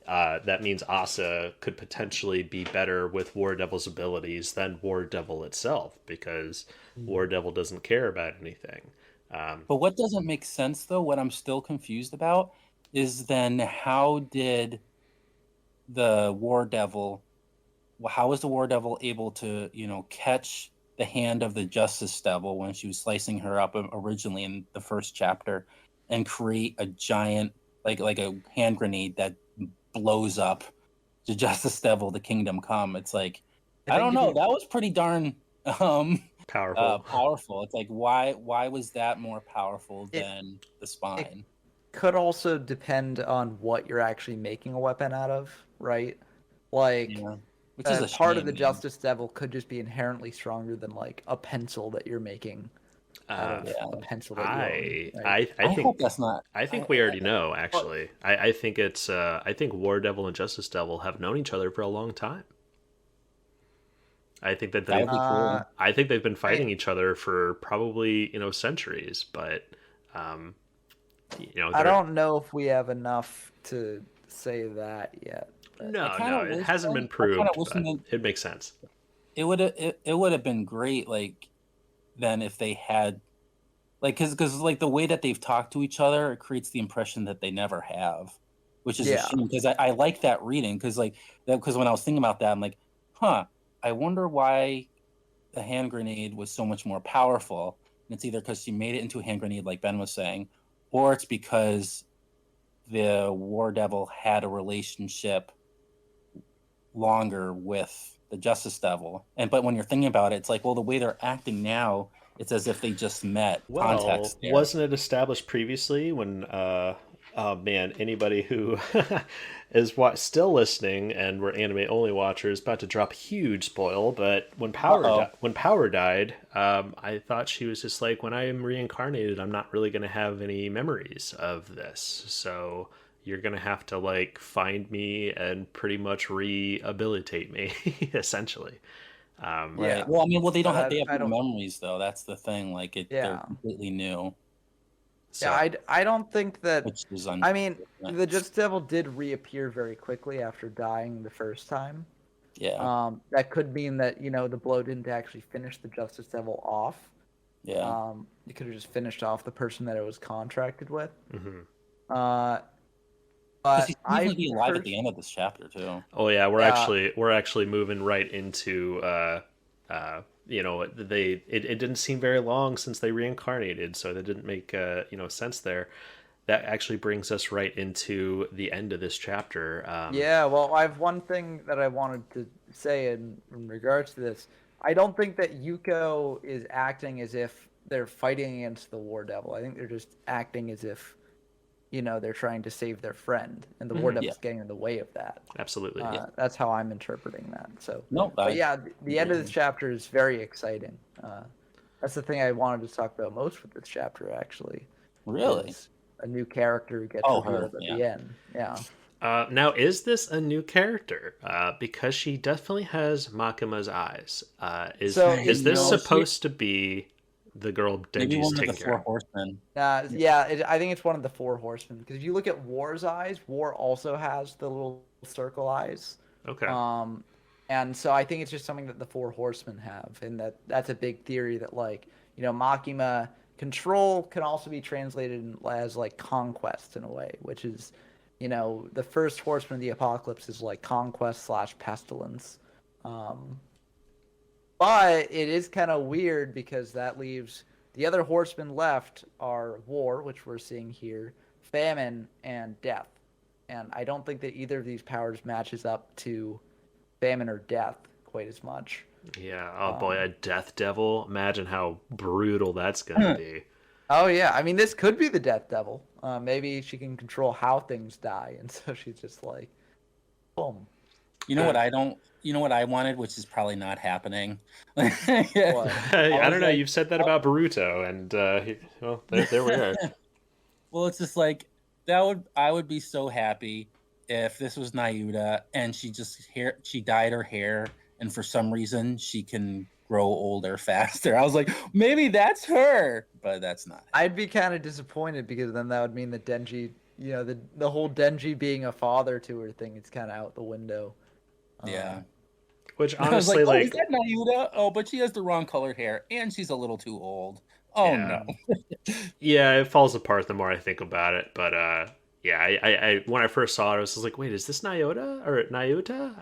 that means Asa could potentially be better with War Devil's abilities than War Devil itself, because War Devil doesn't care about anything. But what doesn't make sense, though, what I'm still confused about, is then how did the War Devil, how was the War Devil able to, catch the hand of the Justice Devil when she was slicing her up originally in the first chapter, and create a giant, like a hand grenade that blows up the Justice Devil, the Kingdom Come? It's like, I don't know. That was pretty darn powerful. It's like, why was that more powerful than the spine? Could also depend on what you're actually making a weapon out of, right? Like, which is a part shame, of the man. Justice Devil could just be inherently stronger than like a pencil that you're making out of a pencil that you own. Right? I think hope that's not. I think we already know. Actually, I think it's I think War Devil and Justice Devil have known each other for a long time. I think that That would be cool. I think they've been fighting each other for probably centuries, but I don't know if we have enough to say that yet. No, it hasn't been proved, but it makes sense. It would have been great, like, then if they had, like, because like the way that they've talked to each other, it creates the impression that they never have, which is a shame, because I like that reading, because when I was thinking about that, I'm like, I wonder why the hand grenade was so much more powerful. And it's either because she made it into a hand grenade, like Ben was saying, or it's because the War Devil had a relationship longer with the Justice Devil. But when you're thinking about it, it's like, well, the way they're acting now, it's as if they just met. Well, context there. Wasn't it established previously when oh man, anybody who is still listening and we're anime only watchers, about to drop huge spoil, but when Power died, I thought she was just like, when I am reincarnated, I'm not really going to have any memories of this, so you're going to have to like find me and pretty much rehabilitate me essentially. Right. Well, I mean, they don't have no memories, though. That's the thing. Like, they're completely new. So, I don't think that. I mean, the Justice Devil did reappear very quickly after dying the first time. Yeah. That could mean that the blow didn't actually finish the Justice Devil off. Yeah. It could have just finished off the person that it was contracted with. Mm-hmm. But he's going to be alive at the end of this chapter too. Oh yeah, we're actually moving right into it didn't seem very long since they reincarnated, so that didn't make sense there. That actually brings us right into the end of this chapter. Well, I have one thing that I wanted to say in regards to this. I don't think that Yuko is acting as if they're fighting against the War Devil. I think they're just acting as if they're trying to save their friend, and the War Devil's getting in the way of that. Absolutely. That's how I'm interpreting that. So, but the end of this chapter is very exciting. That's the thing I wanted to talk about most with this chapter, actually. Really? A new character who gets revealed at the end. Yeah. Now, is this a new character? Because she definitely has Makima's eyes. Is this supposed to be the girl Maybe Denji's one of the taking care four of. horsemen. Yeah, I think it's one of the four horsemen. Because if you look at War's eyes, War also has the little circle eyes. Okay. Um, and so I think it's just something that the four horsemen have, and that's a big theory that like Makima control can also be translated as like conquest in a way, which is the first horseman of the apocalypse is like conquest slash pestilence. Um, but it is kind of weird because that leaves the other horsemen left are war, which we're seeing here, famine, and death. And I don't think that either of these powers matches up to famine or death quite as much. Yeah. Oh boy, Um, a death devil. Imagine how brutal that's gonna be. oh yeah, I mean this could be the Death Devil. Maybe she can control how things die, and so she's just like, boom. You know what I don't. You know what I wanted, which is probably not happening. What? I I don't was know. like, You've said that about Boruto, and well, there we are. well, it's just like that would I would be so happy if this was Nayuta and she dyed her hair and for some reason she can grow older faster. I was like, maybe that's her, but that's not. I'd be kind of disappointed because then that would mean that Denji, the whole Denji being a father to her thing, it's kind of out the window. Yeah. Which I was like, honestly, oh, is like, that Nayuta? Oh, but she has the wrong colored hair and she's a little too old. Oh yeah, no. yeah, it falls apart the more I think about it. But yeah, I when I first saw it, I was just like, wait, is this Nyota or Nyuta?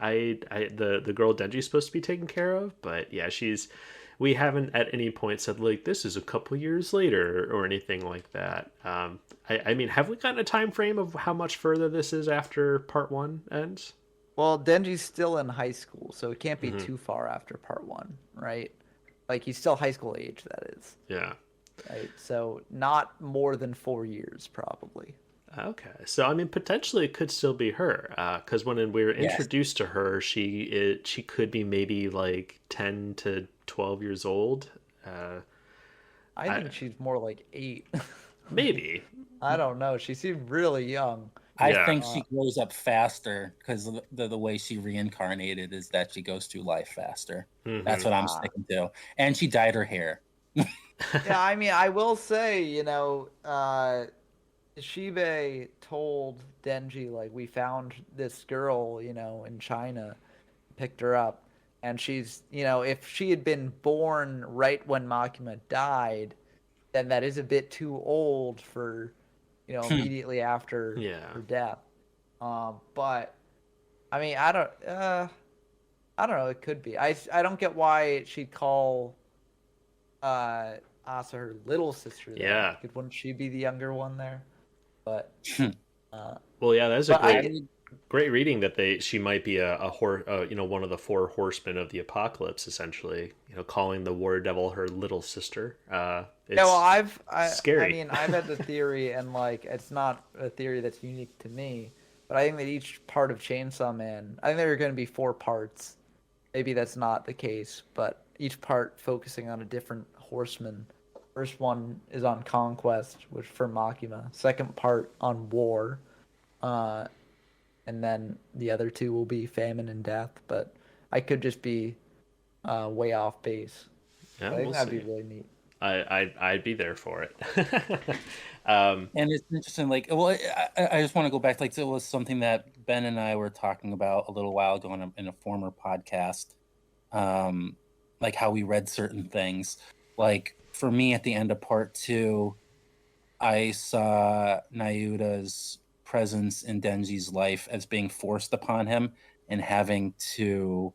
The girl Denji's supposed to be taken care of, but yeah, she's. We haven't at any point said like this is a couple years later or anything like that. I mean, have we gotten a time frame of how much further this is after part one ends? Well, Denji's still in high school, so it can't be Mm-hmm. too far after part one, right? Like he's still high school age, that is, Yeah. right? So not more than 4 years, probably. Okay, so I mean, potentially it could still be her, because when we were Yes. introduced to her, she could be maybe like 10 to 12 years old. I think she's more like 8. Maybe, I don't know. She seemed really young. I yeah, think she grows up faster because the way she reincarnated is that she goes through life faster. That's hmm what I'm Ah. sticking to. And she dyed her hair. Yeah, I mean, I will say, Shibe told Denji, like, we found this girl, in China, picked her up, and she's, if she had been born right when Makima died, then that is a bit too old for, immediately after yeah, her death. But I mean, I don't know. It could be. I don't get why she'd call Asa her little sister. Though. yeah. Wouldn't she be the younger one there? But Well, yeah, that's a but I I would, great reading that she might be one of the four horsemen of the apocalypse, essentially. Calling the war devil her little sister. It's yeah. Well, I scary. mean, I've had the theory, and like, it's not a theory that's unique to me. But I think that each part of Chainsaw Man, I think there are going to be 4 parts. Maybe that's not the case, but each part focusing on a different horseman. First one is on conquest, which for Makima. Second part on war, uh, and then the other two will be famine and death. But I could just be way off base. Yeah, I think we'll that'd see. be really neat. I'd be there for it. and it's interesting. Like, well, I just want to go back. Like, it was something that Ben and I were talking about a little while ago in a former podcast. Like how we read certain things. Like for me, at the end of part 2, I saw Nayuta's presence in Denji's life as being forced upon him and having to,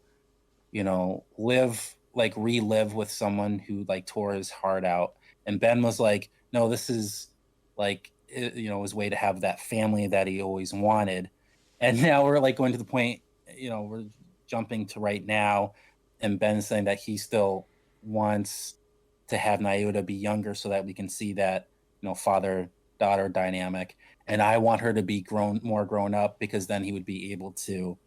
relive with someone who like tore his heart out. And Ben was like, no, this is like, his way to have that family that he always wanted. And now we're like going to the point, we're jumping to right now. And Ben's saying that he still wants to have Nayuta be younger so that we can see that, father daughter dynamic. And I want her to be more grown up because then he would be able to,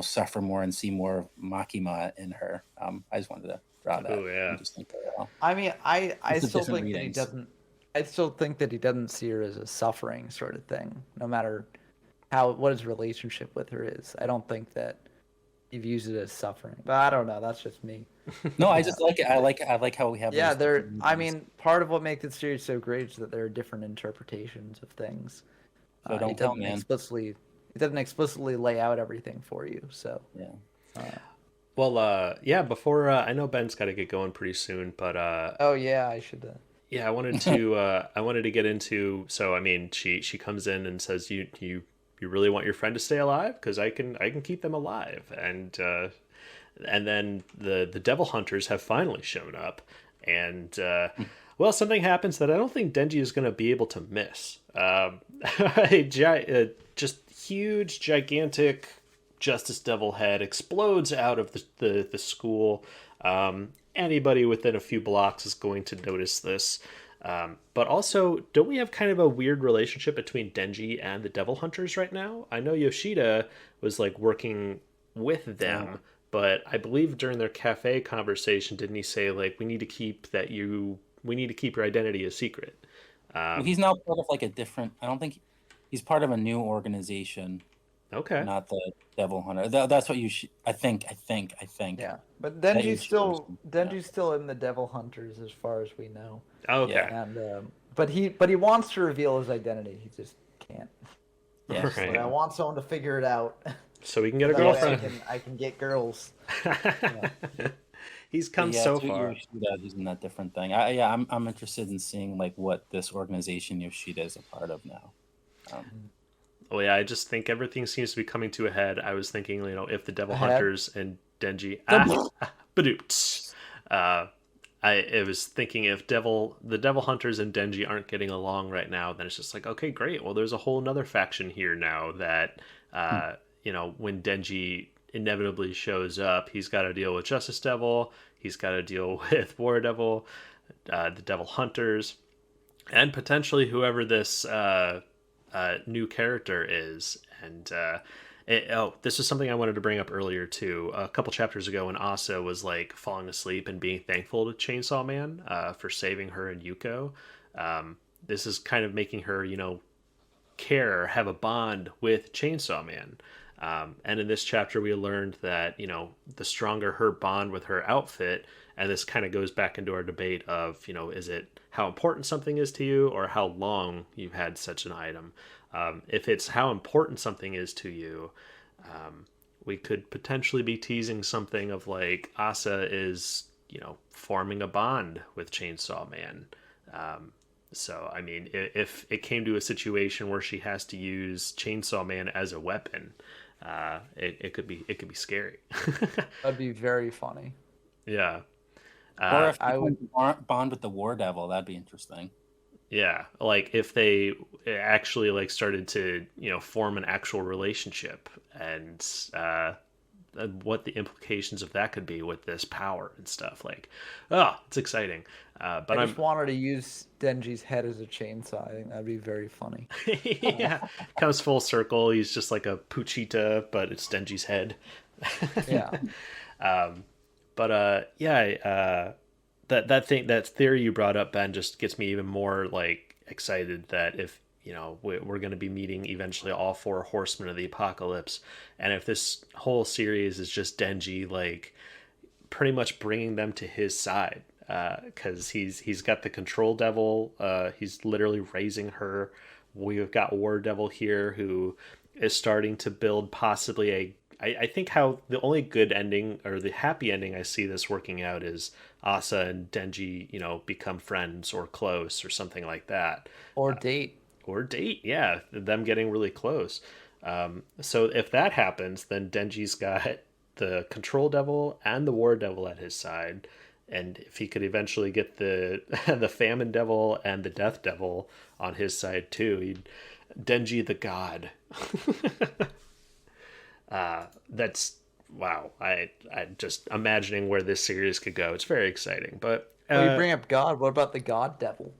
suffer more and see more of Makima in her. I just wanted to draw that. Oh yeah. Interesting parallel. I mean, I It's still different think that he readings. doesn't. I still think that he doesn't see her as a suffering sort of thing, no matter what his relationship with her is. I don't think that You've used it as suffering, but I don't know. That's just me. No, I just like it. I like how we have. Yeah, those different I meanings. mean, part of what makes the series so great is that there are different interpretations of things. So don't It tell, doesn't man. explicitly lay out everything for you. So, Yeah. uh, Well, yeah. Before I know Ben's got to get going pretty soon, but oh yeah, I should. yeah, I wanted to get into. So I mean, she comes in and says, you really want your friend to stay alive? Because I can keep them alive." And then the devil hunters have finally shown up, and well, something happens that I don't think Denji is going to be able to miss. Just huge, gigantic Justice Devil head explodes out of the school. Anybody within a few blocks is going to notice this. But also, don't we have kind of a weird relationship between Denji and the Devil Hunters right now? I know Yoshida was like working with them, but I believe during their cafe conversation, didn't he say like we need to keep your identity a secret? Well, he's now part of like a different. I don't think he's part of a new organization, Okay. not the Devil Hunter. That's what you should. I think. Yeah, but That you should understand. Denji's still in the Devil Hunters as far as we know, Okay. Yeah. and but he wants to reveal his identity. He just can't. Yeah. Right. Like, I want someone to figure it out. So we can get a That way girlfriend. I can get girls. Yeah. He's come Yeah, so to far. Yoshida using that different thing. I'm interested in seeing like what this organization Yoshida is a part of now. Oh yeah, I just think everything seems to be coming to a head. I was thinking, if the Devil Ahead? Hunters and Denji, badoots. I was thinking if the Devil Hunters and Denji aren't getting along right now, then it's just like, okay, great. Well, there's a whole nother faction here now that, when Denji inevitably shows up, he's got to deal with Justice Devil, he's got to deal with War Devil, the Devil Hunters, and potentially whoever this new character is. And this is something I wanted to bring up earlier too. A couple chapters ago, when Asa was like falling asleep and being thankful to Chainsaw Man for saving her and Yuko. This is kind of making her, have a bond with Chainsaw Man. And in this chapter, we learned that, the stronger her bond with her outfit, and this kind of goes back into our debate of, is it how important something is to you or how long you've had such an item? If it's how important something is to you, we could potentially be teasing something of like Asa is, forming a bond with Chainsaw Man. So, I mean, if it came to a situation where she has to use Chainsaw Man as a weapon, it could be scary. That'd be very funny. Yeah. Or if I you would- bond with the War Devil, that'd be interesting. Yeah, like if they actually like started to, form an actual relationship, and what the implications of that could be with this power and stuff. Like, it's exciting. But I just want her to use Denji's head as a chainsaw. I think that'd be very funny. yeah, comes full circle. He's just like a Puchita, but it's Denji's head. Yeah. That theory you brought up, Ben, just gets me even more like excited that if we're going to be meeting eventually all four horsemen of the apocalypse, and if this whole series is just Denji like pretty much bringing them to his side, because he's got the control devil, he's literally raising her. We've got War Devil here who is starting to build possibly I think how the only good ending or the happy ending I see this working out is Asa and Denji, become friends or close or something like that. Or date. Or date, yeah, them getting really close. So if that happens, then Denji's got the Control Devil and the War Devil at his side, and if he could eventually get the the Famine Devil and the Death Devil on his side too, Denji the God. That's wow. I just imagining where this series could go. It's very exciting. But Well, you bring up God. What about the God Devil?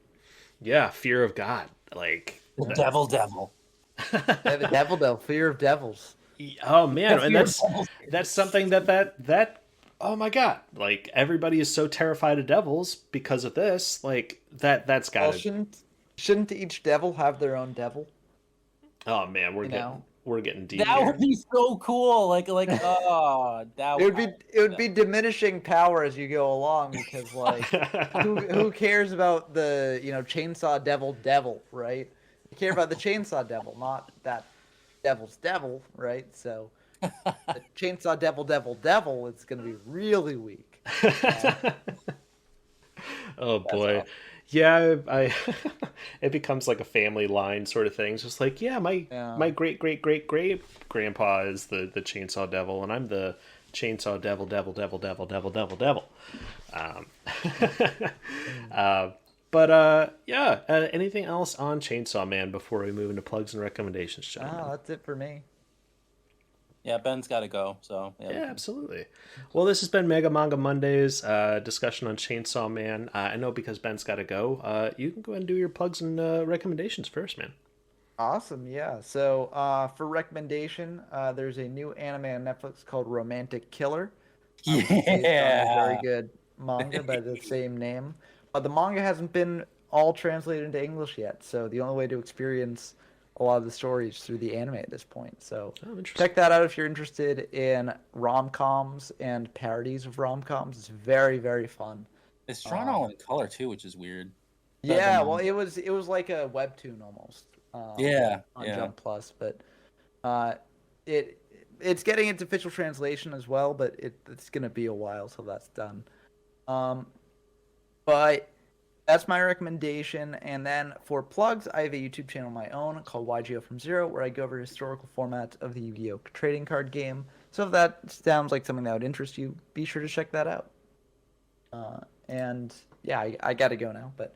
yeah, fear of God. Like The Devil. Yeah, the Devil Devil, fear of devils. oh man, and that's something that oh my god, like everybody is so terrified of devils because of this. Like that's Well, gotta shouldn't each devil have their own devil? oh man, we're You getting know, we're getting deep That here. would be so cool. Oh, that it would be diminishing power as you go along because like who cares about the chainsaw devil, right? You care about the chainsaw devil, not that devil's devil, right? So the chainsaw devil is going to be really weak. Oh That's boy. awesome. Yeah, I it becomes like a family line sort of thing. It's just like, yeah, Yeah. my great grandpa is the chainsaw devil, and I'm the chainsaw devil. Um, yeah. Anything else on Chainsaw Man before we move into plugs and recommendations, gentlemen? That's it for me. Yeah, Ben's got to go. So yeah, Yeah, absolutely. Well, this has been Mega Manga Mondays discussion on Chainsaw Man. I know because Ben's got to go. You can go ahead and do your plugs and recommendations first, man. Awesome, yeah. So for recommendation, there's a new anime on Netflix called Romantic Killer, which is based on a very yeah. good manga by the same name. The manga hasn't been all translated into English yet, so the only way to experience a lot of the stories through the anime at this point. So Oh, interesting. check that out if you're interested in rom-coms and parodies of rom-coms. It's very, very fun. It's drawn all in color too, which is weird. Yeah, well, it was like a webtoon almost. Yeah, On yeah. Jump Plus, but uh, it's getting its official translation as well, but it's gonna be a while till that's done. But that's my recommendation. And then for plugs, I have a YouTube channel of my own called YGO from Zero, where I go over historical formats of the Yu-Gi-Oh trading card game. So if that sounds like something that would interest you, be sure to check that out. And yeah, I gotta go now, but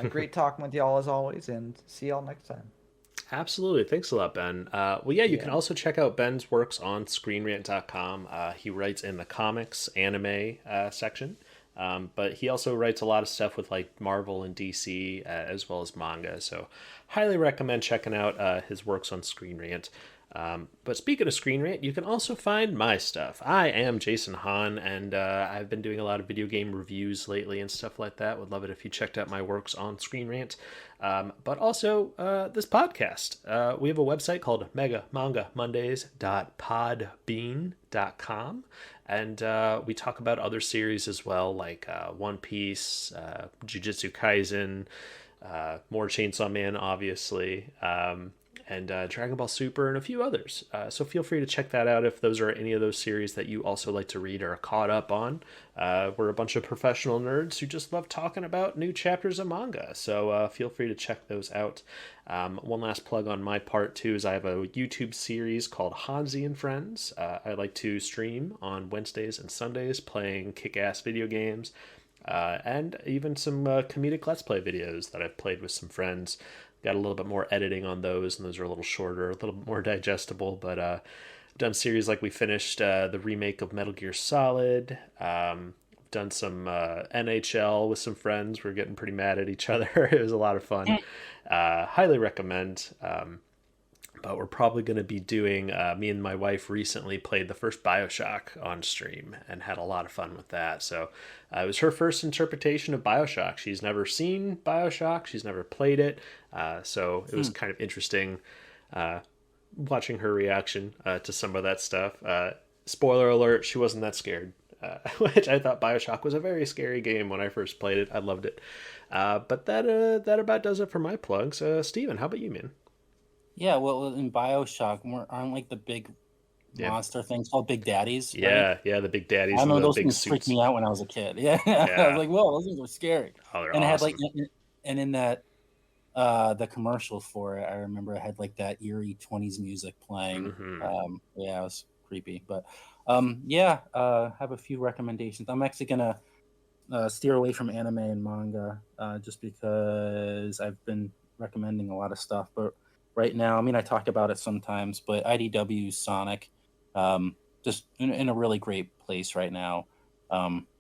great talking with y'all as always, and see y'all next time. Absolutely. Thanks a lot, Ben. Well, yeah, you Yeah. can also check out Ben's works on screenrant.com. He writes in the comics anime section, but he also writes a lot of stuff with like Marvel and DC as well as manga. So, highly recommend checking out his works on Screen Rant. But speaking of Screen Rant, you can also find my stuff. I am Jason Hahn, and I've been doing a lot of video game reviews lately and stuff like that. Would love it if you checked out my works on Screen Rant. But also this podcast. We have a website called megamangamondays.podbean.com, and we talk about other series as well, like One Piece, Jujutsu Kaisen, more Chainsaw Man, obviously. And Dragon Ball Super, and a few others. So feel free to check that out if those are any of those series that you also like to read or are caught up on. We're a bunch of professional nerds who just love talking about new chapters of manga. So feel free to check those out. One last plug on my part, too, is I have a YouTube series called Honzy and Friends. I like to stream on Wednesdays and Sundays playing kick-ass video games. And even some comedic Let's Play videos that I've played with some friends. Got a little bit more editing on those, and those are a little shorter, a little bit more digestible. But done series like we finished the remake of Metal Gear Solid. Done some NHL with some friends. We're getting pretty mad at each other. It was a lot of fun. Highly recommend. But we're probably going to be doing, me and my wife recently played the first BioShock on stream and had a lot of fun with that. So it was her first interpretation of BioShock. She's never seen BioShock, she's never played it. So it was kind of interesting watching her reaction to some of that stuff. Spoiler alert, she wasn't that scared. Which I thought BioShock was a very scary game when I first played it. I loved it. But that about does it for my plugs. Steven, how about you, man? Yeah, well, in BioShock, aren't like the big monster things called Big Daddies? Yeah, Right? yeah, the big daddies. I And remember the those big things suits. freaked me out when I was a kid. Yeah, I Yeah. was like, whoa, those things were scary. Oh, they're And it had awesome. and in that the commercial for it, I remember it had like that eerie 20s music playing. Yeah, it was creepy. But yeah, have a few recommendations. I'm actually gonna steer away from anime and manga just because I've been recommending a lot of stuff. But right now, I mean, I talk about it sometimes, but IDW Sonic, just in a really great place right now.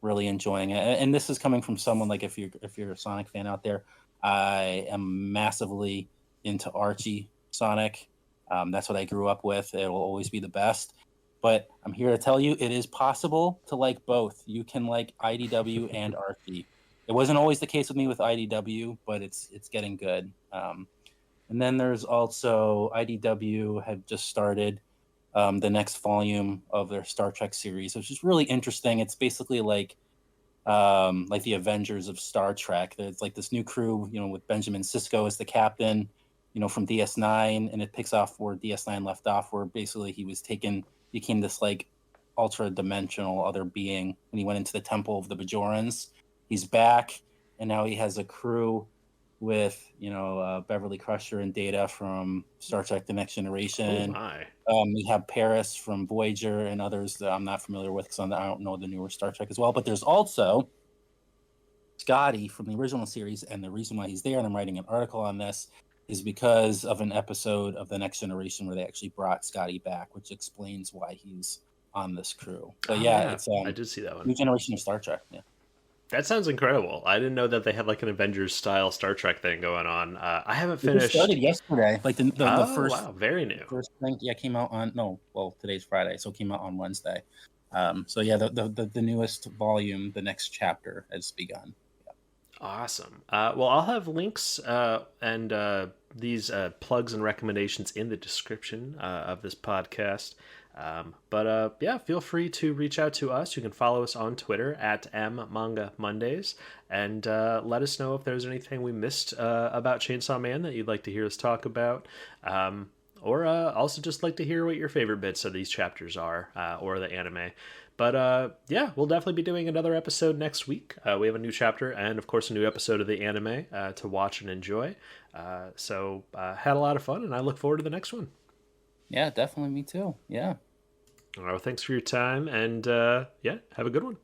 Really enjoying it, and this is coming from someone like if you're a Sonic fan out there, I am massively into Archie Sonic. That's what I grew up with. It will always be the best. But I'm here to tell you, it is possible to like both. You can like IDW and Archie. It wasn't always the case with me with IDW, but it's getting good. And then there's also IDW had just started the next volume of their Star Trek series, which is really interesting. It's basically like the Avengers of Star Trek. There's like this new crew, with Benjamin Sisko as the captain, from DS9, and it picks off where DS9 left off, where basically became this like ultra dimensional other being when he went into the Temple of the Bajorans. He's back, and now he has a crew with Beverly Crusher and Data from Star Trek: The Next Oh Generation. my. We have Paris from Voyager and others that I'm not familiar with because I don't know the newer Star Trek as well. But there's also Scotty from the original series, and the reason why he's there, and I'm writing an article on this, is because of an episode of The Next Generation where they actually brought Scotty back, which explains why he's on this crew. But Oh yeah, yeah, it's I did see that one. new generation of Star Trek. Yeah. That sounds incredible. I didn't know that they had like an Avengers style Star Trek thing going on. I haven't It just started finished. yesterday. Like the Oh first wow, very new. thing, yeah, came out on today's Friday, so it came out on Wednesday. So yeah, the newest volume, the next chapter has begun. Awesome. Well, I'll have links and these plugs and recommendations in the description of this podcast. But yeah, feel free to reach out to us. You can follow us on Twitter at mmangamondays and let us know if there's anything we missed about Chainsaw Man that you'd like to hear us talk about. Or also just like to hear what your favorite bits of these chapters are or the anime. But yeah, we'll definitely be doing another episode next week. We have a new chapter and, of course, a new episode of the anime to watch and enjoy. So had a lot of fun, and I look forward to the next one. Yeah, definitely. Me too. Yeah. All right, well, thanks for your time, and yeah, have a good one.